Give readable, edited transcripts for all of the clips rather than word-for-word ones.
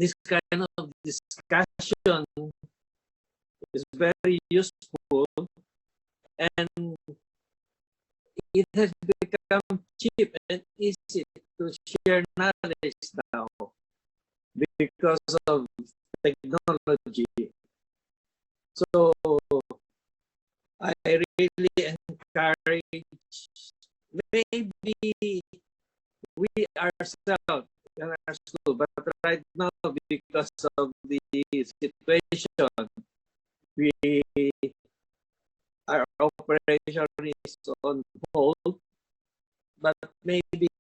this kind of discussion is very useful, and it has become cheap and easy to share knowledge now because of technology. So I really encourage, maybe we ourselves in our school, but right now because of the situation, we our operation is on hold, but maybe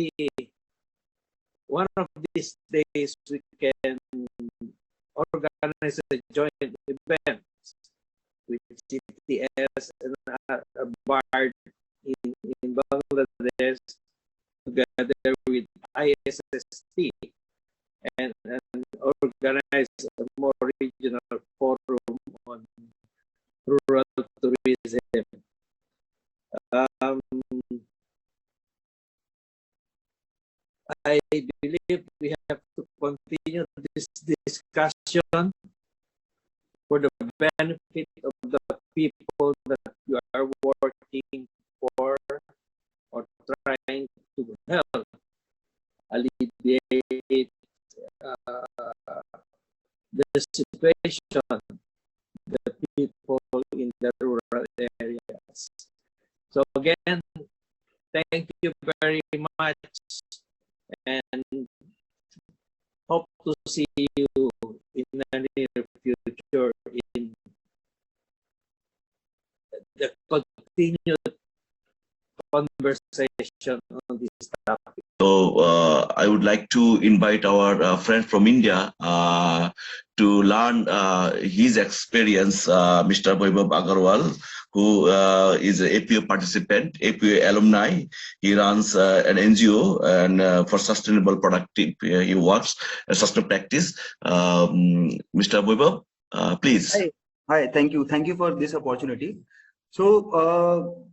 one of these days we can organize a joint event with CTS and a bar in Bangladesh together with ISST and organize a more regional forum on rural tourism. I believe we have to continue this discussion for the benefit of the people that you are working for or trying to help alleviate the situation, the people in the rural areas. So again, thank you very much, and hope to see you in the near future in the continued conversation on this topic. So I would like to invite our friend from India to learn his experience, Mr. Vaibhav Agarwal, who is an APO participant, APO alumni. He runs an NGO and for sustainable productive, he works sustainable practice. Mr. Vaibhav, please. Hi, thank you for this opportunity. So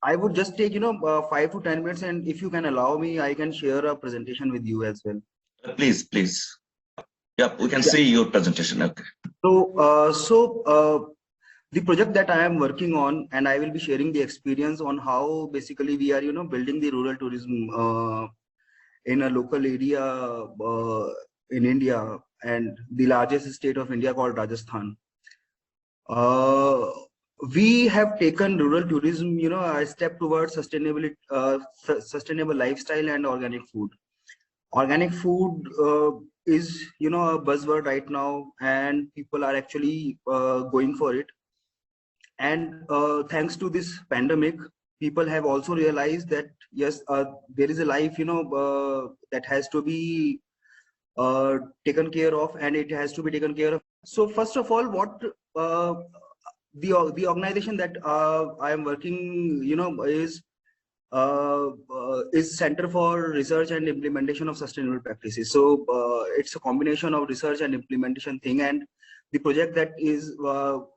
I would just take 5 to 10 minutes, and if you can allow me, I can share a presentation with you as well. Please. Yeah, we can see your presentation. Okay. So, the project that I am working on, and I will be sharing the experience on how basically we are, building the rural tourism in a local area in India, and the largest state of India called Rajasthan. We have taken rural tourism, a step towards sustainability, sustainable lifestyle and organic food. Organic food is, a buzzword right now, and people are actually going for it. And thanks to this pandemic, people have also realized that yes, there is a life, that has to be taken care of, and it has to be taken care of. So first of all, what the organization that I am working, is Center for Research and Implementation of Sustainable Practices. So it's a combination of research and implementation thing, and the project that is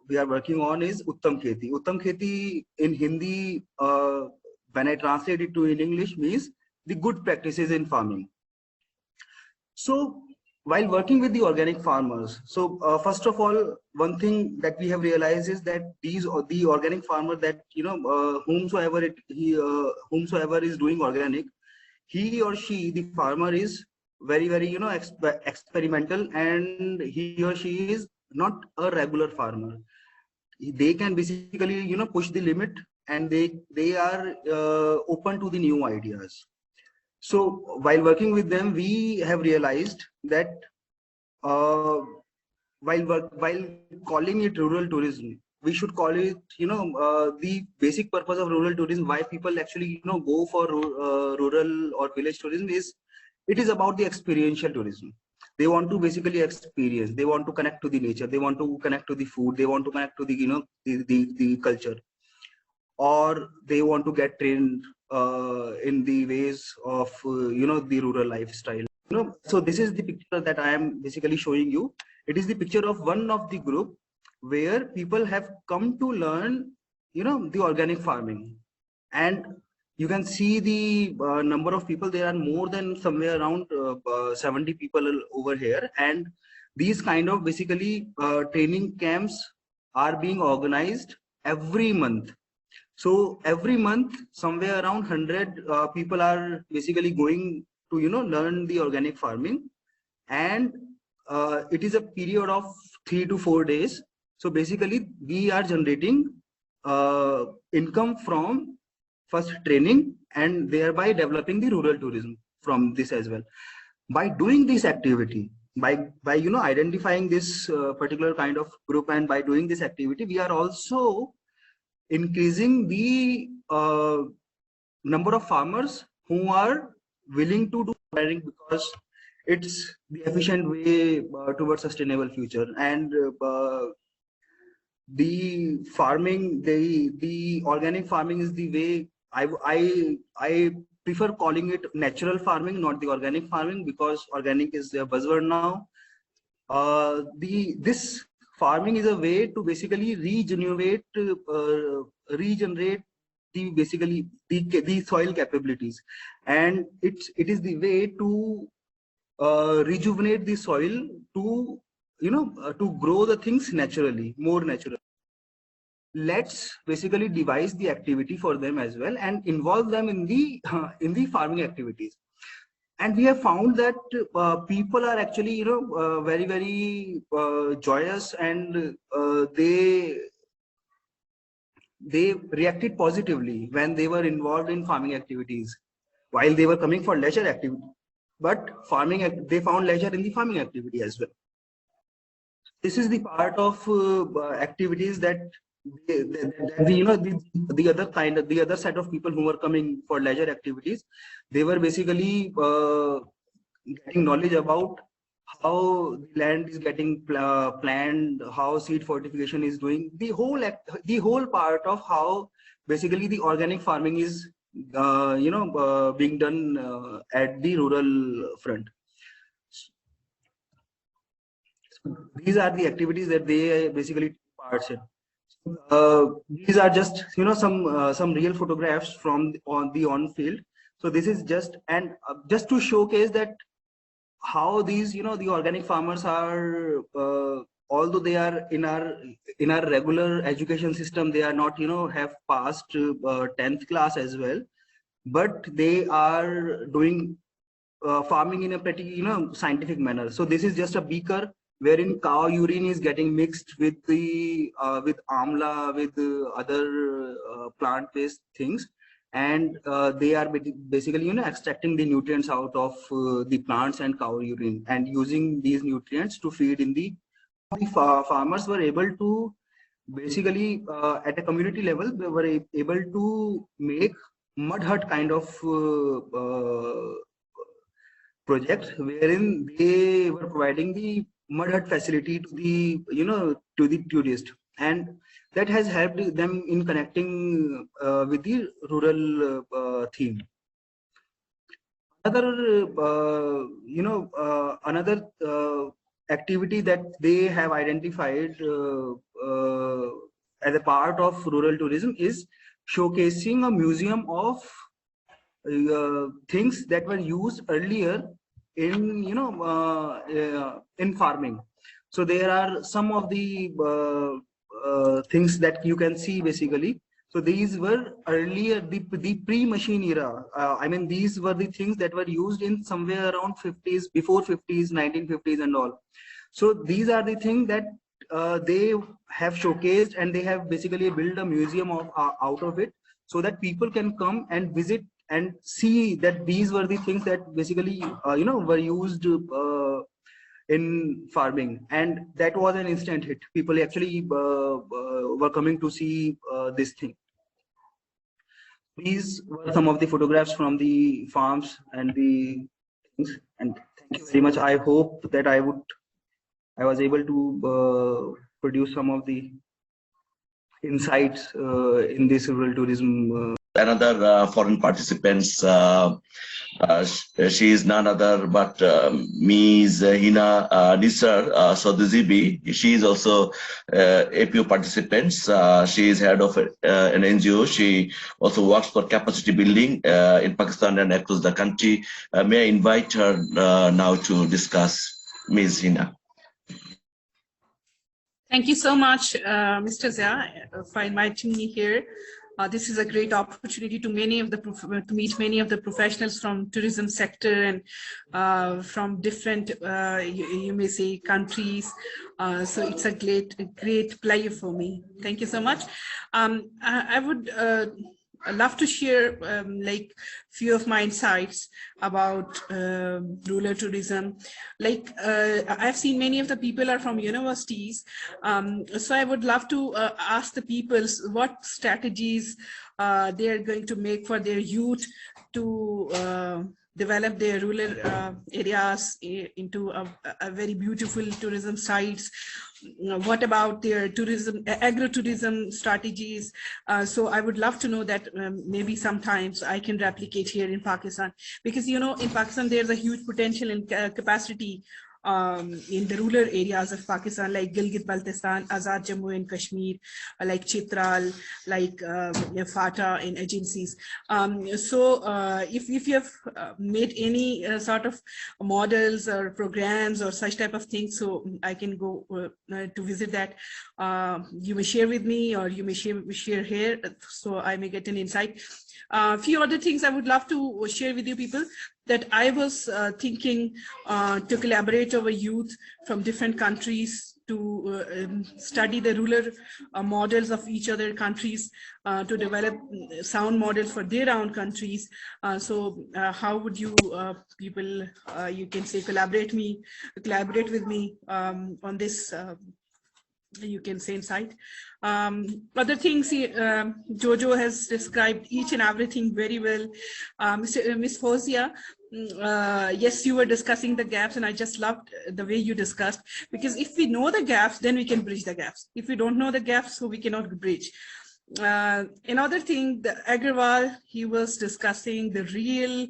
we are working on is Uttam Kheti. Uttam Kheti in Hindi, when I translate it to in English, means the good practices in farming. So while working with the organic farmers, so first of all, one thing that we have realized is that the organic farmer that whomsoever is doing organic, he or she, the farmer, is very experimental, and he or she is not a regular farmer. They can basically push the limit, and they are open to the new ideas. So while working with them, we have realized that while calling it rural tourism, we should call it the basic purpose of rural tourism, why people actually go for rural or village tourism, is it is about the experiential tourism. They want to basically experience, they want to connect to the nature, they want to connect to the food, they want to connect to the the culture, or they want to get trained in the ways of the rural lifestyle. So this is the picture that I am basically showing you. It is the picture of one of the group where people have come to learn the organic farming, and you can see the number of people. There are more than somewhere around 70 people over here, and these kind of basically training camps are being organized every month. So every month, somewhere around 100 people are basically going to learn the organic farming, and it is a period of 3 to 4 days. So basically, we are generating income from first training and thereby developing the rural tourism from this as well. By doing this activity, by identifying this particular kind of group, and by doing this activity, we are also increasing the number of farmers who are willing to do farming, because it's the efficient way towards sustainable future. And the farming, the organic farming is the way. I prefer calling it natural farming, not the organic farming, because organic is a buzzword now. This farming is a way to basically regenerate the soil capabilities, and it is the way to rejuvenate the soil to to grow the things naturally, more naturally. Let's basically devise the activity for them as well and involve them in the farming activities. And we have found that people are actually very, very joyous, and they reacted positively when they were involved in farming activities, while they were coming for leisure activity, but they found leisure in the farming activity as well. This is the part of activities that the other set of people who were coming for leisure activities, they were basically getting knowledge about how the land is getting planned, how seed fortification is doing, the whole part of how basically the organic farming is being done at the rural front. These are the activities that they basically take parts in. These are just some real photographs from the on field. So this is just to showcase that how these the organic farmers are, although they are in our regular education system, they are not have passed 10th class as well, but they are doing farming in a pretty scientific manner. So this is just a beaker wherein cow urine is getting mixed with the with amla, with other plant-based things, and they are basically extracting the nutrients out of the plants and cow urine, and using these nutrients to feed in the farmers were able to basically at a community level, they were able to make mud hut kind of project, wherein they were providing the mud hut facility to the to the tourist, and that has helped them in connecting with the rural theme. Another another activity that they have identified as a part of rural tourism is showcasing a museum of things that were used earlier in in farming. So there are some of the things that you can see basically. So these were earlier the pre-machine era. I mean, these were the things that were used in somewhere around 50s, before 50s, 1950s and all. So these are the things that they have showcased, and they have basically built a museum of out of it, so that people can come and visit and see that these were the things that basically were used in farming, and that was an instant hit. People actually were coming to see this thing. These were some of the photographs from the farms and the things, and thank you very much. I hope that I was able to produce some of the insights in this rural tourism another foreign participants. She is none other but Ms. Hina Nisar Soduzibi. She is also APO participants. She is head of an NGO. She also works for capacity building in Pakistan and across the country. May I invite her now to discuss, Ms. Hina. Thank you so much, Mr. Zia, for inviting me here. This is a great opportunity to meet many of the professionals from tourism sector and from different, you may say, countries. So it's a great pleasure for me. Thank you so much. I would love to share like few of my insights about rural tourism. Like I've seen many of the people are from universities, so I would love to ask the people what strategies they are going to make for their youth to develop their rural areas into a very beautiful tourism sites. What about their tourism, agro-tourism strategies? So I would love to know that maybe sometimes I can replicate here in Pakistan, because you know in Pakistan there's a huge potential in capacity in the rural areas of Pakistan, like Gilgit-Baltistan, Azad Jammu and Kashmir, like Chitral, like FATA and agencies. So if you have made any sort of models or programs or such type of things, so I can go to visit that. You may share with me, or you may share here, so I may get an insight. Few other things I would love to share with you people, that I was thinking to collaborate over youth from different countries to study the rural models of each other countries, to develop sound models for their own countries. So how would you people, you can say, collaborate with me on this, you can say, insight. Other things, Jojo has described each and everything very well. Miss Fozia, yes, you were discussing the gaps, and I just loved the way you discussed, because if we know the gaps, then we can bridge the gaps. If we don't know the gaps, so we cannot bridge. Another thing, the Agarwal, he was discussing the real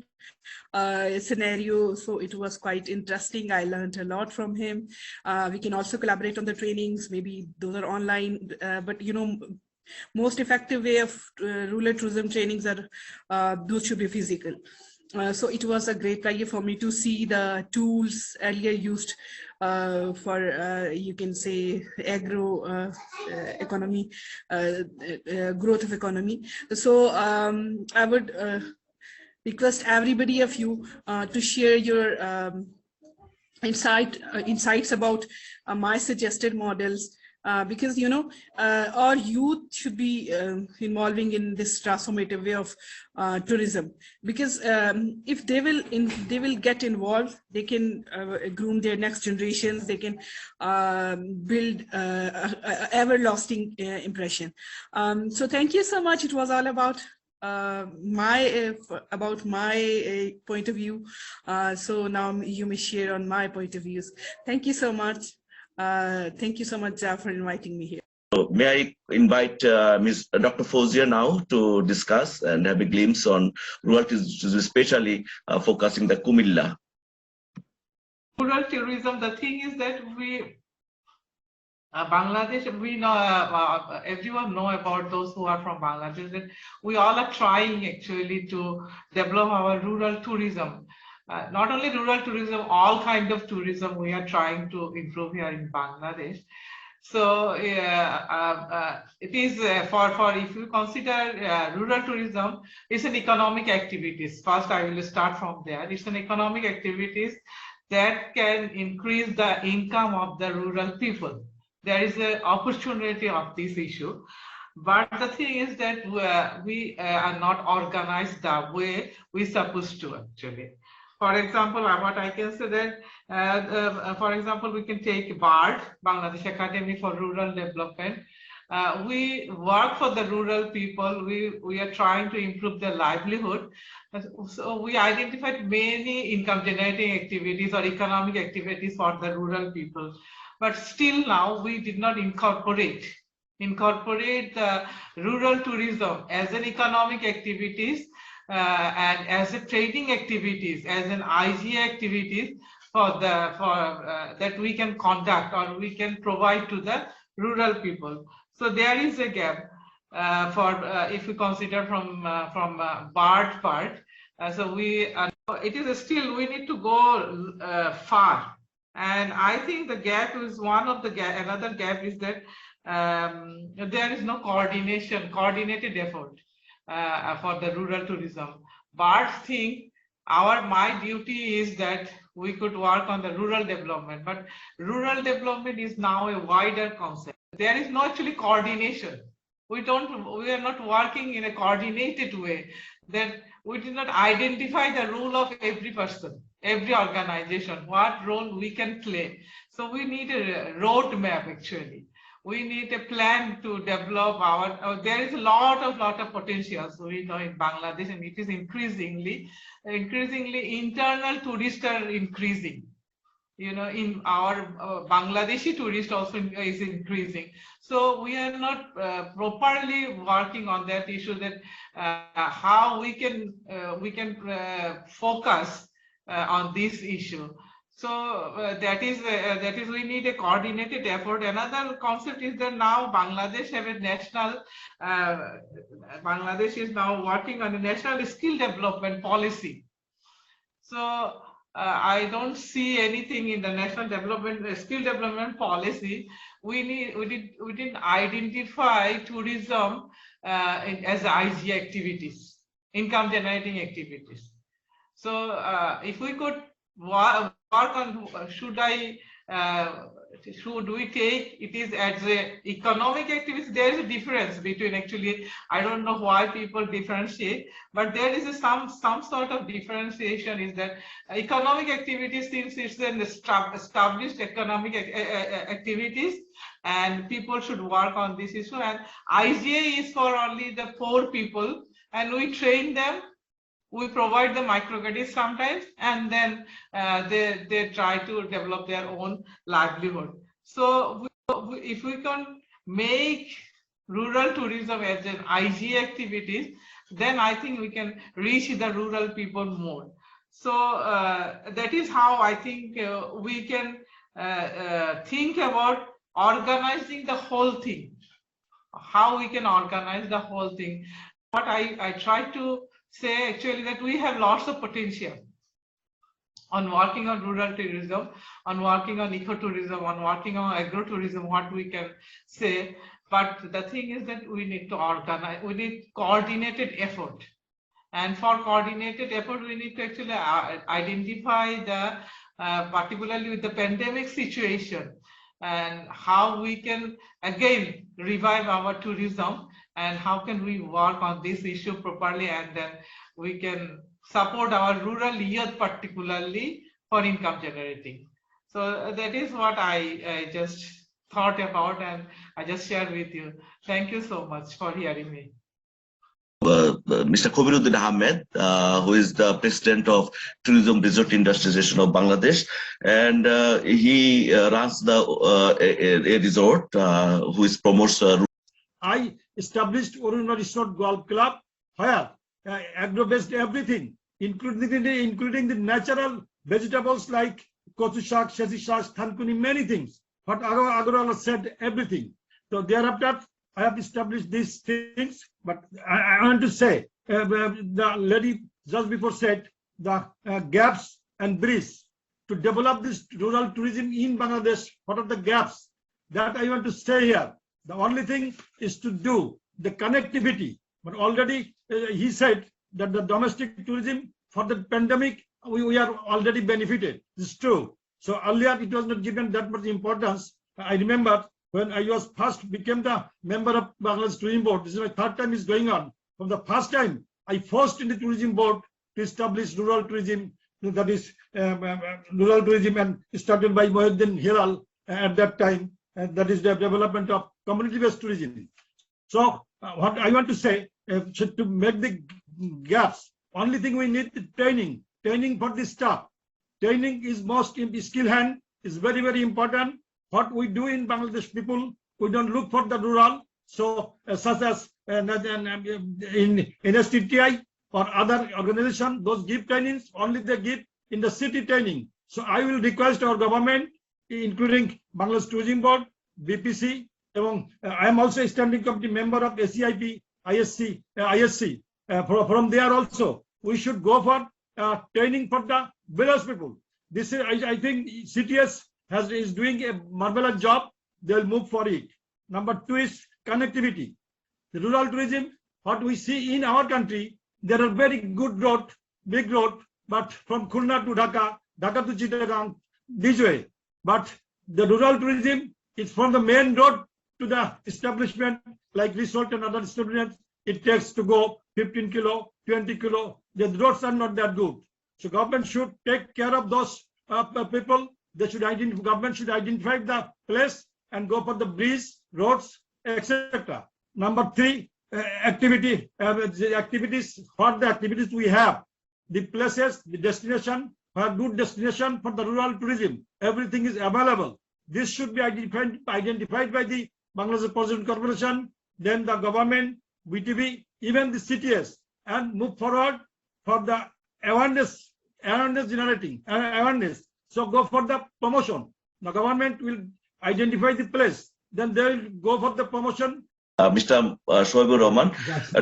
scenario, so it was quite interesting. I learned a lot from him. We can also collaborate on the trainings, maybe those are online, but you know, most effective way of rural tourism trainings are those should be physical. So it was a great pleasure for me to see the tools earlier used for you can say agro economy, growth of economy. So I would request everybody of you to share your insights about my suggested models, because you know our youth should be involving in this transformative way of tourism, because if they will get involved, they can groom their next generations, they can build everlasting impression. So thank you so much. It was all about my point of view. So now you may share on my point of views. Thank you so much. Thank you so much, for inviting me here. So may I invite Ms. Dr. Fozia now to discuss and have a glimpse on rural tourism, especially focusing the Kumilla. Rural tourism, the thing is that we, Bangladesh, we know, everyone know about those who are from Bangladesh, that we all are trying actually to develop our rural tourism. Not only rural tourism, all kind of tourism we are trying to improve here in Bangladesh. So it is for if you consider rural tourism, it's an economic activities. First, I will start from there. It's an economic activities that can increase the income of the rural people. There is an opportunity of this issue. But the thing is that we are not organized the way we're supposed to actually. For example, what I can say that, for example, we can take BARD, Bangladesh Academy for Rural Development. We work for the rural people. We are trying to improve their livelihood. So we identified many income generating activities or economic activities for the rural people. But still now we did not incorporate incorporate the rural tourism as an economic activities and as a trading activities, as an IGA activities that we can conduct or we can provide to the rural people. So there is a gap if we consider from BART part. So it is still we need to go far, and I think the gap is one of the gap. Another gap is that there is no coordinated effort for the rural tourism. BART think my duty is that we could work on the rural development, but rural development is now a wider concept. There is no actually coordination. We are not working in a coordinated way, that we did not identify the role of every person, every organization, what role we can play. So we need a roadmap actually. We need a plan to develop there is a lot of potential. So we know in Bangladesh, and it is increasingly internal tourists are increasing. You know, in our Bangladeshi tourist also is increasing. So we are not properly working on that issue, that how we can focus on this issue. So that is we need a coordinated effort. Another concept is that now Bangladesh have a national Bangladesh is now working on a national skill development policy. So I don't see anything in the national skill development policy. We didn't identify tourism as IG activities, income generating activities. So if we could work on should we take it is as a economic activities. There is a difference between, actually I don't know why people differentiate, but there is some sort of differentiation, is that economic activities, since it's an established economic activities and people should work on this issue, and IGA is for only the poor people, and we train them. We provide the microcredit sometimes, and then they try to develop their own livelihood. So if we can make rural tourism as an IG activities, then I think we can reach the rural people more. So that is how I think we can think about organizing the whole thing, how we can organize the whole thing. What I try to say actually, that we have lots of potential on working on rural tourism, on working on ecotourism, on working on agrotourism, what we can say. But the thing is that we need to organize, we need coordinated effort. And for coordinated effort, we need to actually identify the, particularly with the pandemic situation, and how we can again revive our tourism, and how can we work on this issue properly, and then we can support our rural youth, particularly for income generating. So that is what I just thought about, and I just shared with you. Thank you so much for hearing me. Mr. Kobiruddin Ahmed, who is the president of Tourism Resort Industry Association of Bangladesh, and he runs the a resort which promotes. I established Oruna Resort Golf Club, where agro-based everything, including the natural vegetables like kochu shak, shesi shak, thankuni, many things. But Agarwal said everything. So thereafter, I have established these things. But I want to say, the lady just before said the gaps and bridges to develop this rural tourism in Bangladesh. What are the gaps that I want to say here? The only thing is to do the connectivity. But already he said that the domestic tourism for the pandemic, we are already benefited. This is true. So earlier it was not given that much importance. I remember when I was first became the member of Bangladesh Tourism Board. This is my third time is going on. From the first time, I forced in the tourism board to establish rural tourism, that is rural tourism, and started by Mohiuddin Hilal at that time. And that is the development of community-based tourism. So what I want to say, to make the gaps, only thing we need is training for the staff. Training is most in skill hand, is very, very important. What we do in Bangladesh people, we don't look for the rural, So such as in STTI or other organization, those give trainings, only they give in the city training. So I will request our government, including Bangladesh Tourism Board, BPC, I am also a standing committee member of ACIP, ISC. From there also, we should go for training for the village people. This is, I think, CTS is doing a marvelous job. They'll move for it. Number 2 is connectivity. The rural tourism, what we see in our country, there are very good road, big road, but from Khulna to Dhaka, Dhaka to Chittagong, this way. But the rural tourism is from the main road to the establishment, like resort and other establishments. It takes to go 15 kilo, 20 kilo. The roads are not that good. So government should take care of those people. They should government should identify the place and go for the bridge, roads, etc. Number 3, activities. What the activities we have, the places, the destination, good destination for the rural tourism. Everything is available. This should be identified by the Bangladesh Tourism Corporation, then the government, BTV, even the CTS, and move forward for the awareness generating awareness. So go for the promotion. The government will identify the place, then they will go for the promotion. Mr. Shoaibur Rahman,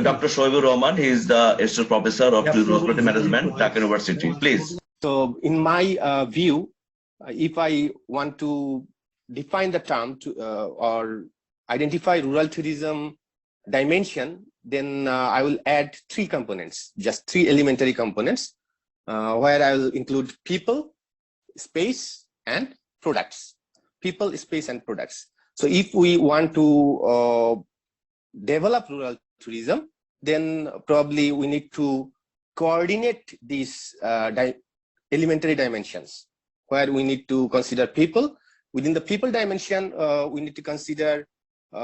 Dr. Shoaibur Rahman, he is the assistant professor of tourism hospitality management, Dhaka University. Please. So, in my view, if I want to define the term or identify rural tourism dimension, then I will add 3 components, just 3 elementary components, where I will include people, space, and products. People, space, and products. So if we want to develop rural tourism, then probably we need to coordinate these elementary dimensions, where we need to consider people. Within the people dimension, we need to consider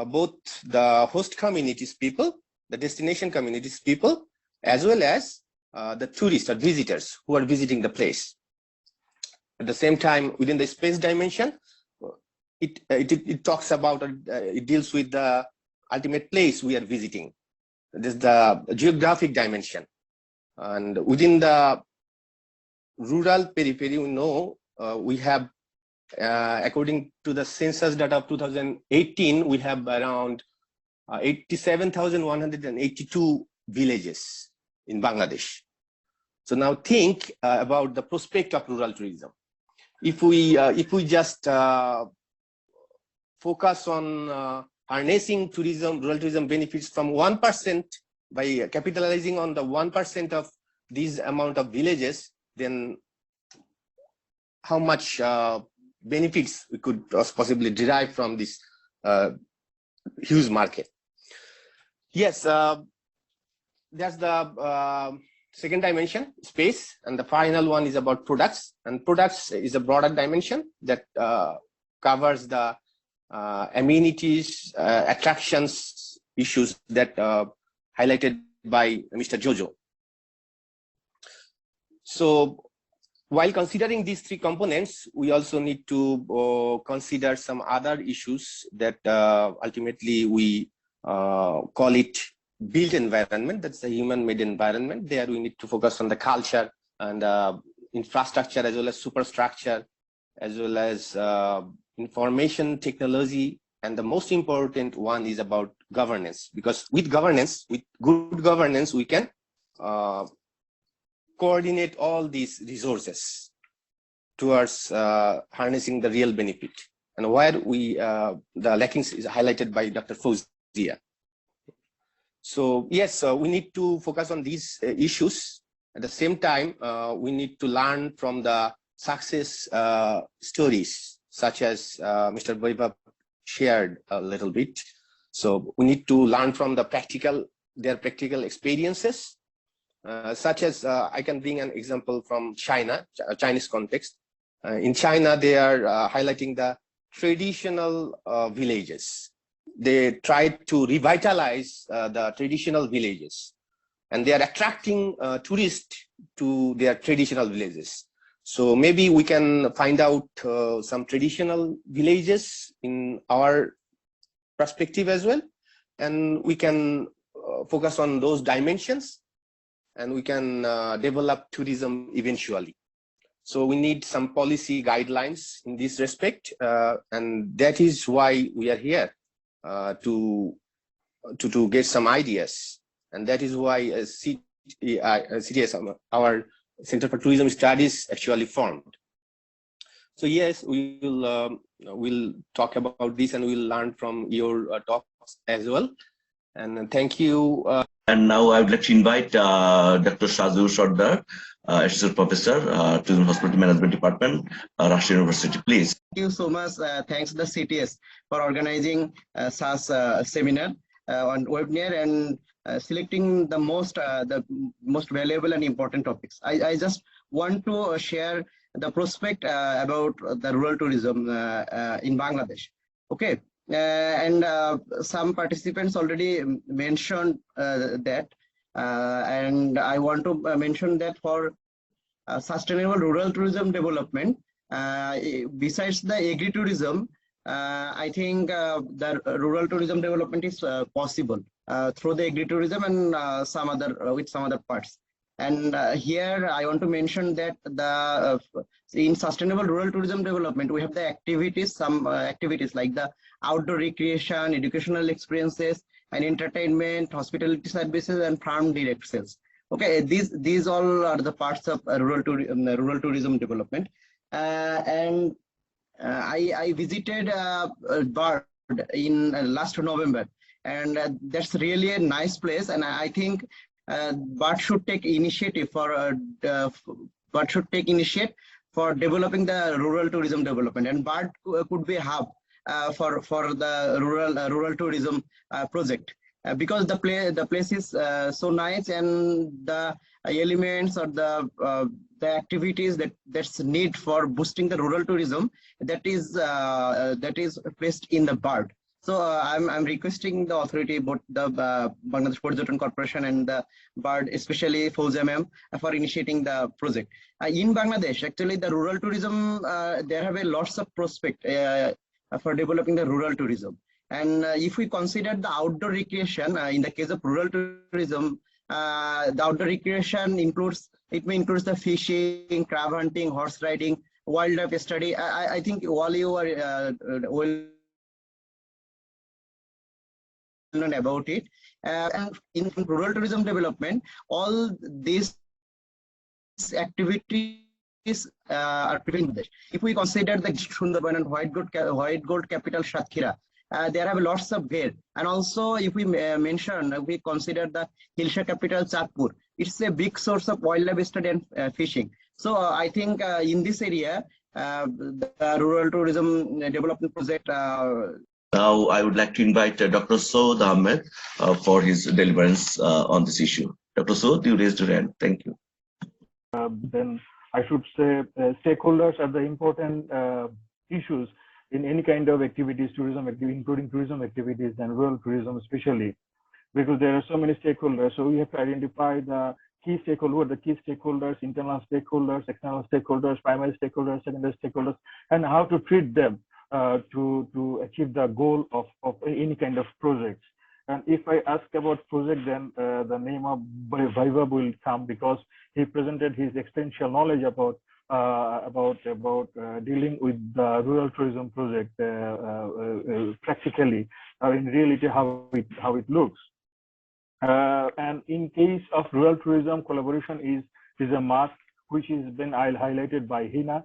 both the host communities people, the destination communities people, as well as the tourists or visitors who are visiting the place. At the same time, within the space dimension, it talks about, it deals with the ultimate place we are visiting. This is the geographic dimension. And within the rural periphery, we know we have, according to the census data of 2018, we have around 87,182 villages in Bangladesh. So now think about the prospect of rural tourism. If we just focus on harnessing tourism, rural tourism benefits from 1% by capitalizing on the 1% of these amount of villages, then how much benefits we could possibly derive from this huge market. Yes, that's the second dimension, space, and the final one is about products. And products is a broader dimension that covers the amenities, attractions, issues that highlighted by Mr. Jojo. So while considering these 3 components, we also need to consider some other issues that ultimately we call it built environment. That's the human-made environment. There we need to focus on the culture and infrastructure, as well as superstructure, as well as information technology, and the most important one is about governance, because with governance, with good governance, we can coordinate all these resources towards harnessing the real benefit, and where we the lackings is highlighted by Dr. Fawzia. So yes, we need to focus on these issues. At the same time, we need to learn from the success stories, such as Mr. Vaibhav shared a little bit. So we need to learn from the their practical experiences, such as I can bring an example from China, Chinese context. In China, they are highlighting the traditional villages. They tried to revitalize the traditional villages, and they are attracting tourists to their traditional villages. So maybe we can find out some traditional villages in our perspective as well, and we can focus on those dimensions, and we can develop tourism eventually. So we need some policy guidelines in this respect, and that is why we are here to get some ideas, and that is why CTS, our Center for Tourism Studies, actually formed. So yes, we will we'll talk about this, and we'll learn from your talks as well. And thank you. And now I would like to invite Dr. Shazur Sardar, Associate Professor, Tourism Hospitality Management Department, Russian University, please. Thank you so much. Thanks to the CTS for organizing such seminar on webinar and selecting the most valuable and important topics. I just want to share the prospect about the rural tourism in Bangladesh. Okay. And some participants already mentioned that, and I want to mention that for sustainable rural tourism development, besides the agri-tourism, I think the rural tourism development is possible through the agri-tourism and some other with some other parts. And here I want to mention that the in sustainable rural tourism development, we have the activities, some activities like the outdoor recreation, educational experiences, and entertainment, hospitality services, and farm direct sales. Okay, these all are the parts of rural tourism development. And I visited Bird in last November, and that's really a nice place. And I think Bird should take initiative for developing the rural tourism development, and Bird could be a hub for the rural tourism project, because the place is so nice, and the elements or the activities that's need for boosting the rural tourism that is placed in the Bird. So I'm requesting the authority, both the Bangladesh Porjoton Corporation and the Bird, especially FOJMM, for initiating the project. In Bangladesh, actually, the rural tourism, there have a lots of prospect for developing the rural tourism. And if we consider the outdoor recreation, in the case of rural tourism, the outdoor recreation includes the fishing, crab hunting, horse riding, wildlife study. I think all you are well known about it. And in rural tourism development, all these activities are prevented. If we consider the Sundarban and white gold capital Satkira, there have lots of bear. And also, if we we consider the Hilsha capital Chatpur, it's a big source of wildlife study and fishing. So I think in this area, the rural tourism development project. Now I would like to invite Dr. Saud Ahmed for his deliverance on this issue. Dr. Saud, you raised your hand. Thank you. Then I should say stakeholders are the important issues in any kind of activities, tourism activity, including tourism activities and rural tourism especially, because there are so many stakeholders. So we have to identify the key stakeholders, internal stakeholders, external stakeholders, primary stakeholders, secondary stakeholders, and how to treat them to achieve the goal of any kind of projects. And if I ask about project, then the name of Vaibhav will come, because he presented his extensive knowledge about dealing with the rural tourism project practically, in reality how it looks. And in case of rural tourism, collaboration is a must, which has been highlighted by Hina.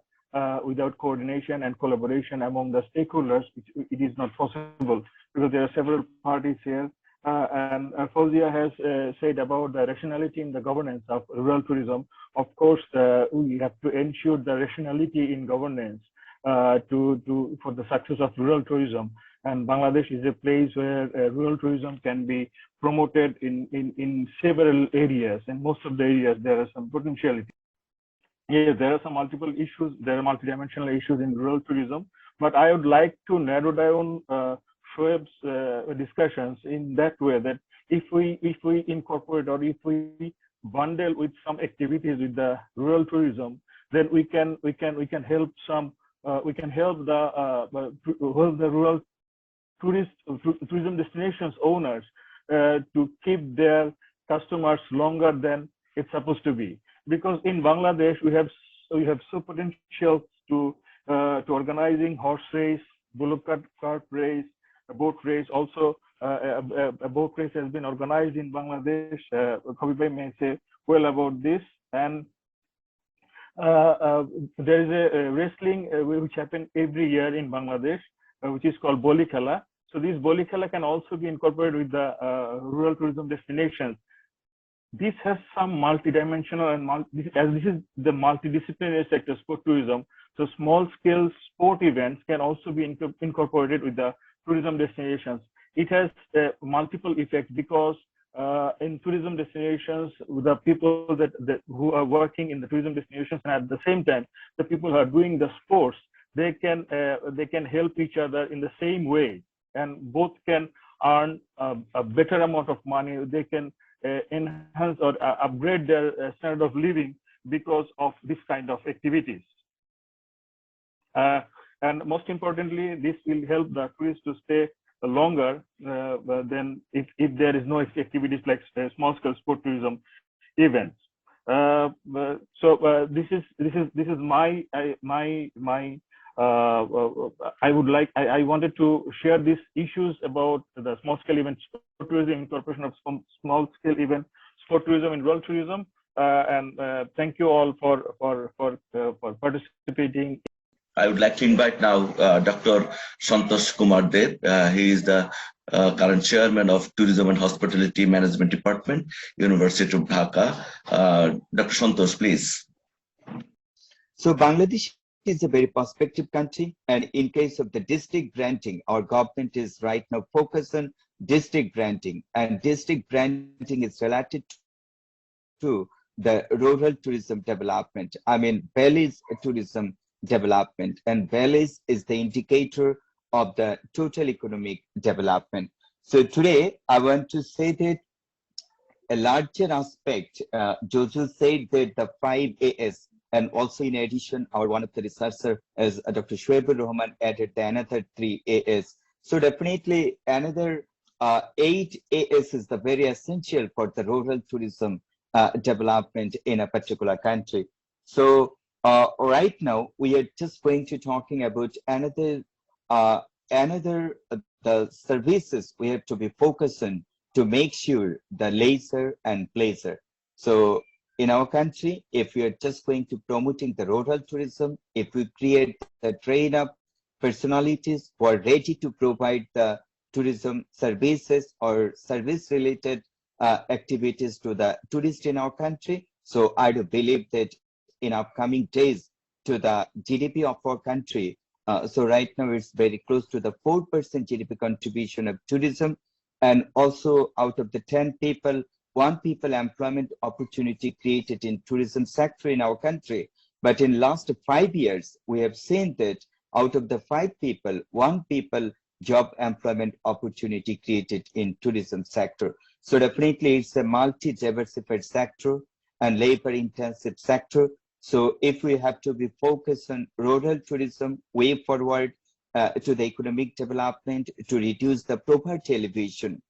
Without coordination and collaboration among the stakeholders, it is not possible, because there are several parties here. And Fauzia has said about the rationality in the governance of rural tourism. Of course, we have to ensure the rationality in governance for the success of rural tourism. And Bangladesh is a place where rural tourism can be promoted in several areas. And most of the areas, there are some potentiality. Yes, there are some multiple issues. There are multidimensional issues in rural tourism. But I would like to narrow down Shoaib's discussions in that way, that if we incorporate, or if we bundle with some activities with the rural tourism, then we can help the rural tourism destinations owners to keep their customers longer than it's supposed to be. Because in Bangladesh we have so potential to organizing horse race, bullock cart race, a boat race. Also, a boat race has been organized in Bangladesh. Khabib may say well about this. And there is a wrestling which happens every year in Bangladesh, which is called Boli Khela. So this Boli Khela can also be incorporated with the rural tourism destinations. This has some multidimensional and this is the multidisciplinary sector, sport tourism. So small-scale sport events can also be incorporated with the tourism destinations. It has multiple effects because in tourism destinations, the people who are working in the tourism destinations, and at the same time, the people who are doing the sports, they can help each other in the same way, and both can earn a better amount of money. They can enhance or upgrade their standard of living because of this kind of activities. And most importantly, this will help the tourists to stay longer than if there is no activities like small-scale sport tourism events. So this is my I wanted to share these issues about the small-scale event sport tourism, incorporation of small-scale event sport tourism in rural tourism, and thank you all for participating. I would like to invite now Dr. Santosh Kumar Deb. He is the current chairman of Tourism and Hospitality Management Department, University of Dhaka. Dr. Santosh, please. So Bangladesh is a very prospective country, and in case of the district branding, our government is right now focused on district branding, and district branding is related to the rural tourism development. I mean, Valley's tourism development, and valleys is the indicator of the total economic development. So today I want to say that a larger aspect, Jojo said that the 5 AS, and also in addition one of the researchers as Dr. Shoaibur Rahman added the another 3 AS. So definitely another 8 AS is the very essential for the rural tourism development in a particular country. So right now we are just going to talking about another the services we have to be focused on to make sure the leisure and pleasure. So in our country, if we are just going to promoting the rural tourism, if we create the train up personalities who are ready to provide the tourism services or service related activities to the tourists in our country, so I do believe that in upcoming days to the GDP of our country. So right now it's very close to the 4% GDP contribution of tourism, and also out of the 10 people, 1 people employment opportunity created in tourism sector in our country. But in last 5 years, we have seen that out of the 5 people, 1 people job employment opportunity created in tourism sector. So definitely it's a multi-diversified sector and labor intensive sector. So if we have to be focused on rural tourism way forward to the economic development to reduce the poverty elevation.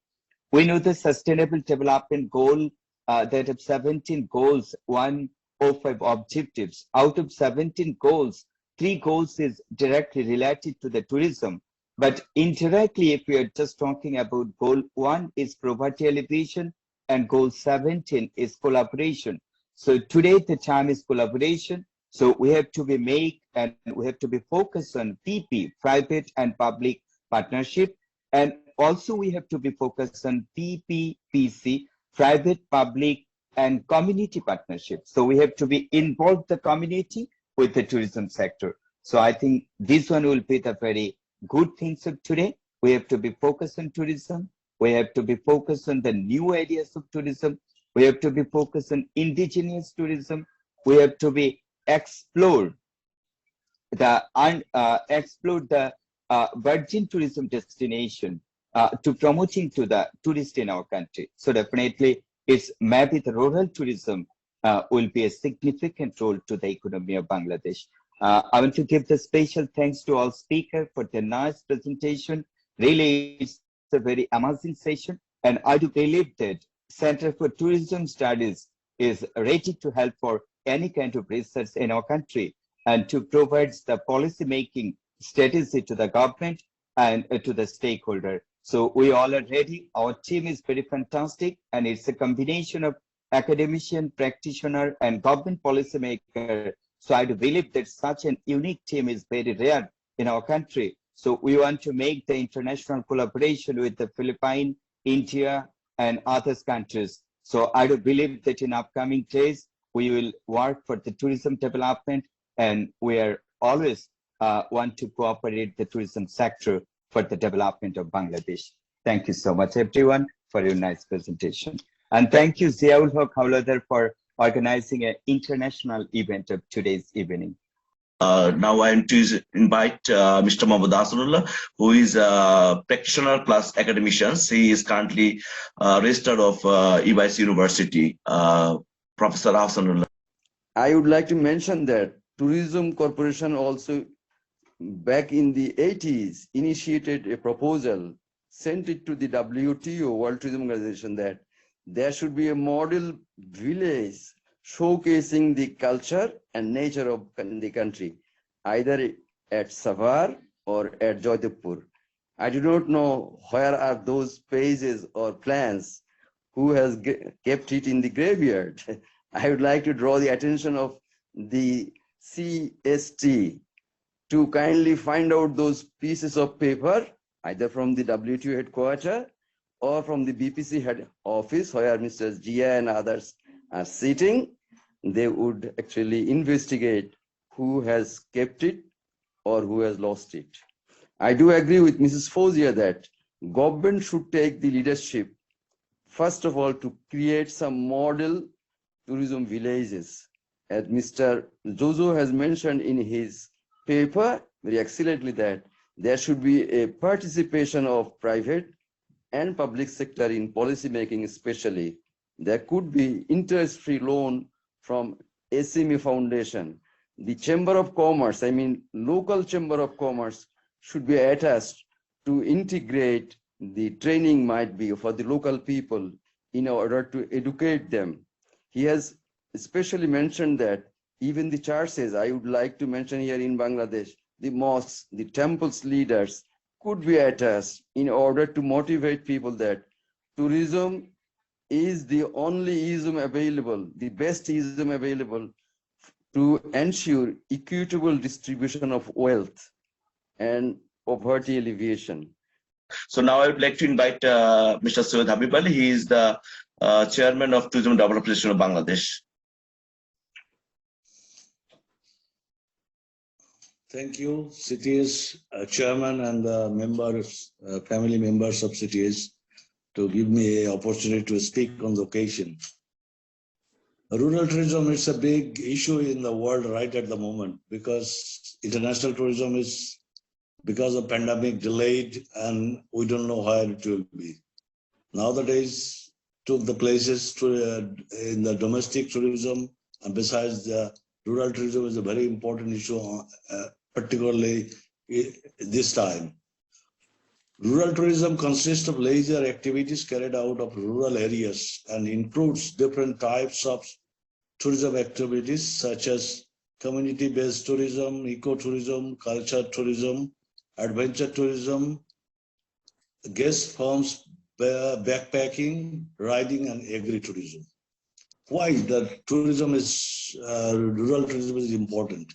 We know the sustainable development goal that of 17 goals, 105 objectives. Out of 17 goals, 3 goals is directly related to the tourism. But indirectly, if we are just talking about goal 1 is poverty elevation and goal 17 is collaboration. So today the time is collaboration. So we have to be we have to be focused on PP, private and public partnership. And also we have to be focused on PPPC, private, public and community partnership. So we have to be involved the community with the tourism sector. So I think this one will be the very good things of today. We have to be focused on tourism. We have to be focused on the new ideas of tourism. We have to be focused on indigenous tourism. We have to be explore the virgin tourism destination to promoting to the tourist in our country. So definitely it's maybe the rural tourism will be a significant role to the economy of Bangladesh. I want to give the special thanks to all speakers for the nice presentation Really, it's a very amazing session. And I do believe that Center for Tourism Studies is ready to help for any kind of research in our country and to provide the policy making strategy to the government and to the stakeholder. So we all are ready. Our team is very fantastic, and it's a combination of academician, practitioner, and government policymaker. So I do believe that such an unique team is very rare in our country. So we want to make the international collaboration with the Philippines, India, and other countries. So I do believe that in upcoming days, we will work for the tourism development, and we are always want to cooperate the tourism sector for the development of Bangladesh. Thank you so much, everyone, for your nice presentation. And thank you, Ziaul Haq Hawladar, for organizing an international event of today's evening. Now I am to invite Mr. Mohammad Hasanullah, who is a practitioner plus academician. He is currently registered of EYS University. Professor Hasanullah. I would like to mention that Tourism Corporation also back in the 80s initiated a proposal, sent it to the WTO, World Tourism Organization, that there should be a model village showcasing the culture and nature of the country, either at Savar or at Jodhpur. I do not know where are those pages or plans, who has kept it in the graveyard. I would like to draw the attention of the CST to kindly find out those pieces of paper, either from the WTO headquarters or from the BPC head office, where Mr. Jia and others are sitting. They would actually investigate who has kept it or who has lost it. I do agree with Mrs. Fozia that government should take the leadership, first of all, to create some model tourism villages. As Mr. Jojo has mentioned in his paper very excellently, that there should be a participation of private and public sector in policy making especially. There could be interest-free loan from SME Foundation. The Chamber of Commerce, I mean local Chamber of Commerce, should be attached to integrate the training might be for the local people in order to educate them. He has especially mentioned that even the churches, I would like to mention here in Bangladesh, the mosques, the temples leaders could be attached in order to motivate people that tourism is the only ism available, the best ism available to ensure equitable distribution of wealth and poverty alleviation. So now I would like to invite Mr. Syed Habib Ali. He is the chairman of Tourism Development Association of Bangladesh. Thank you, CTS chairman and members, family members of CTS, to give me an opportunity to speak on the occasion. Rural tourism is a big issue in the world right at the moment, because international tourism is, because of pandemic, delayed, and we don't know where it will be. Nowadays, took the places to, in the domestic tourism, and besides the rural tourism is a very important issue, particularly this time. Rural tourism consists of leisure activities carried out of rural areas and includes different types of tourism activities such as community-based tourism, ecotourism, culture tourism, adventure tourism, guest farms, backpacking, riding, and agri-tourism. Why the tourism is, rural tourism is important?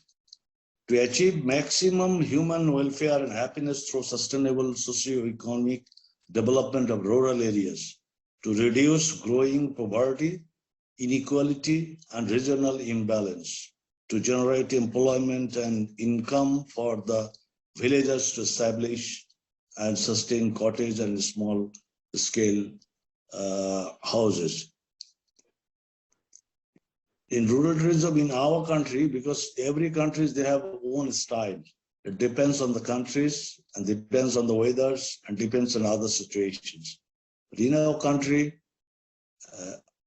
To achieve maximum human welfare and happiness through sustainable socio-economic development of rural areas, to reduce growing poverty, inequality, and regional imbalance, to generate employment and income for the villagers to establish and sustain cottage and small scale houses. In rural tourism in our country, because every country they have own style. It depends on the countries and depends on the weathers and depends on other situations. But in our country,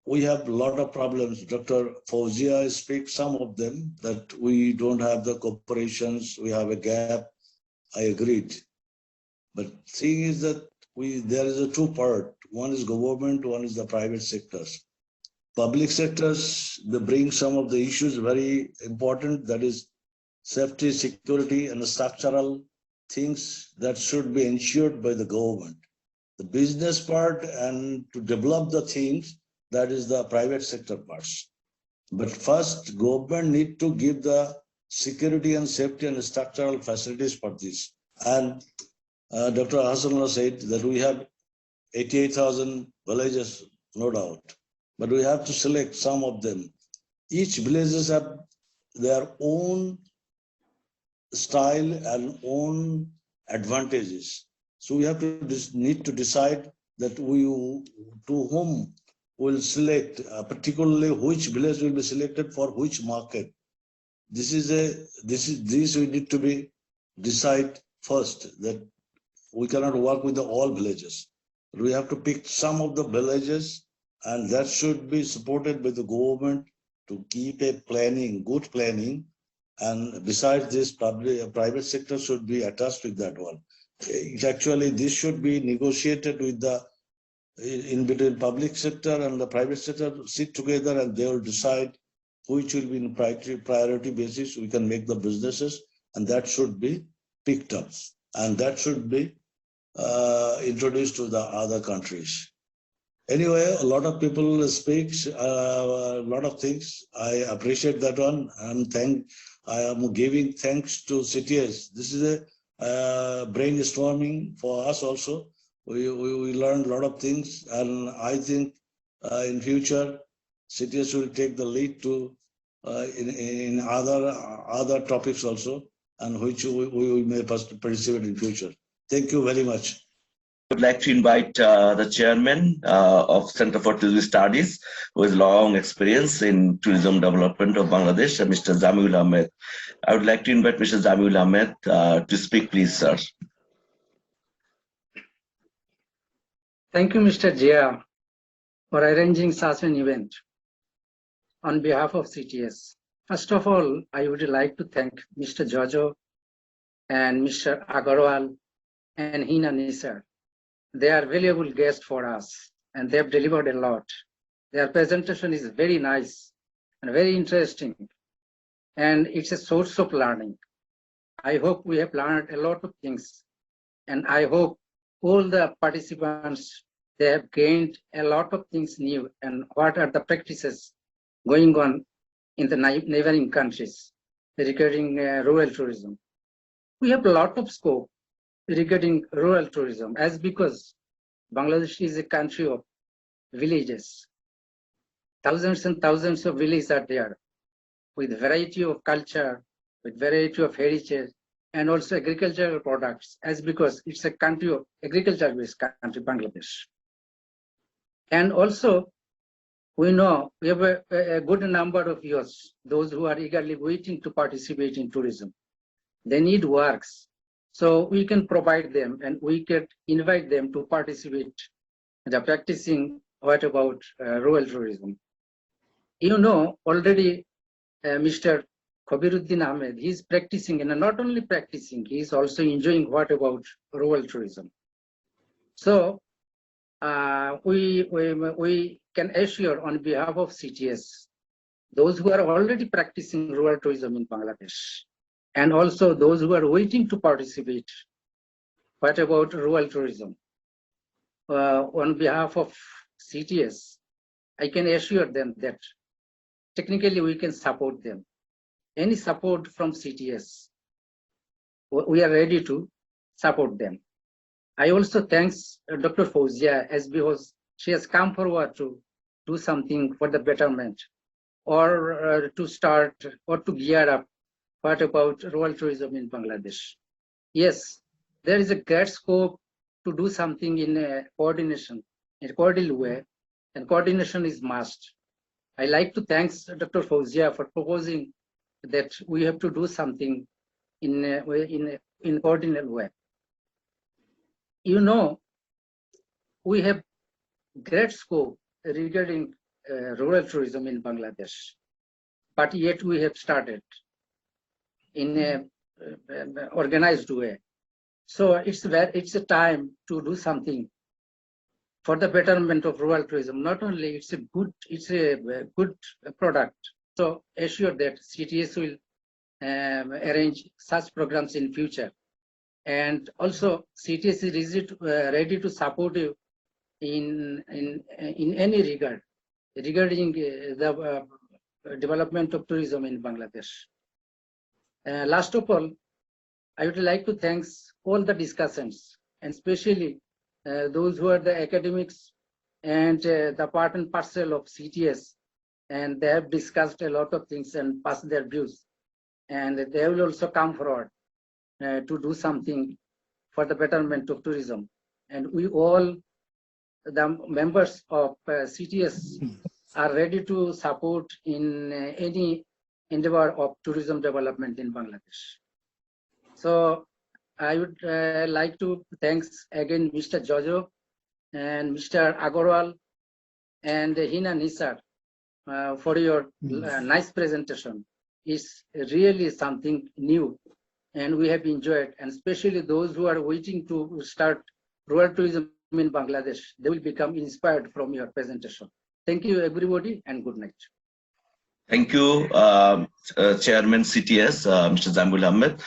we have a lot of problems. Dr. Fozia speaks some of them, that we don't have the corporations, we have a gap. I agreed. But thing is that there is a two part. One is government, one is the private sectors. Public sectors, they bring some of the issues very important, that is safety, security, and the structural things that should be ensured by the government. The business part and to develop the things, that is the private sector parts. But first, government need to give the security and safety and structural facilities for this. And Dr. Hassanullah said that we have 88,000 villages, no doubt, but we have to select some of them. Each villages have their own style and own advantages. So we have to need to decide that to whom will select, particularly which village will be selected for which market. This we need to be decide first, that we cannot work with all villages. We have to pick some of the villages, and that should be supported by the government to keep a planning, good planning. And besides this, private sector should be attached with that one. Actually, this should be negotiated with the in between public sector and the private sector, sit together and they will decide which will be in priority basis. We can make the businesses, and that should be picked up, and that should be introduced to the other countries. Anyway, a lot of people speak a lot of things. I appreciate that one, and I am giving thanks to CTS. This is a brainstorming for us also. We learned a lot of things, and I think in future CTS will take the lead to in other topics also, and which we may participate in future. Thank you very much. I would like to invite the chairman of Center for Tourism Studies, who has long experience in tourism development of Bangladesh, Mr. Zamiul Ahmed. I would like to invite Mr. Zamiul Ahmed to speak, please, sir. Thank you, Mr. Jia, for arranging such an event on behalf of CTS. First of all, I would like to thank Mr. Jojo and Mr. Agarwal and Hina Nisar. They are valuable guests for us, and they have delivered a lot. Their presentation is very nice and very interesting, and it's a source of learning. I hope we have learned a lot of things, and I hope all the participants, they have gained a lot of things new, and what are the practices going on in the neighboring countries regarding rural tourism. We have a lot of scope regarding rural tourism, as because Bangladesh is a country of villages. Thousands and thousands of villages are there with variety of culture, with variety of heritage, and also agricultural products, as because it's a country of agriculture-based country, Bangladesh. And also, we know we have a good number of youths, those who are eagerly waiting to participate in tourism. They need works. So we can provide them, and we can invite them to participate in the practicing what about rural tourism. You know, already Mr. Khabiruddin Ahmed, he's practicing, and not only practicing, he's also enjoying what about rural tourism. So we can assure on behalf of CTS, those who are already practicing rural tourism in Bangladesh, and also those who are waiting to participate, what about rural tourism? On behalf of CTS, I can assure them that technically we can support them. Any support from CTS, we are ready to support them. I also thanks Dr. Fauzia, as because she has come forward to do something for the betterment, or to start or to gear up what about rural tourism in Bangladesh. Yes, there is a great scope to do something in a coordination, in a cordial way, and coordination is must. I like to thank Dr. Fauzia for proposing that we have to do something in coordinate way. You know, we have great scope regarding rural tourism in Bangladesh, but yet we have started in an organized way. So it's a time to do something for the betterment of rural tourism. Not only it's a good product. So assure that CTS will arrange such programs in future. And also CTS is ready to support you in any regard regarding the development of tourism in Bangladesh. Last of all, I would like to thank all the discussants, and especially those who are the academics and the part and parcel of CTS, and they have discussed a lot of things and passed their views, and they will also come forward to do something for the betterment of tourism. And we all, the members of CTS, are ready to support in any endeavor of tourism development in Bangladesh. So I would like to thanks again Mr. Jojo and Mr. Agarwal and Hina Nisar for your nice presentation. It's really something new and we have enjoyed, and especially those who are waiting to start rural tourism in Bangladesh, they will become inspired from your presentation. Thank you everybody and good night. Thank you, Chairman CTS, Mr. Zambul Ahmed.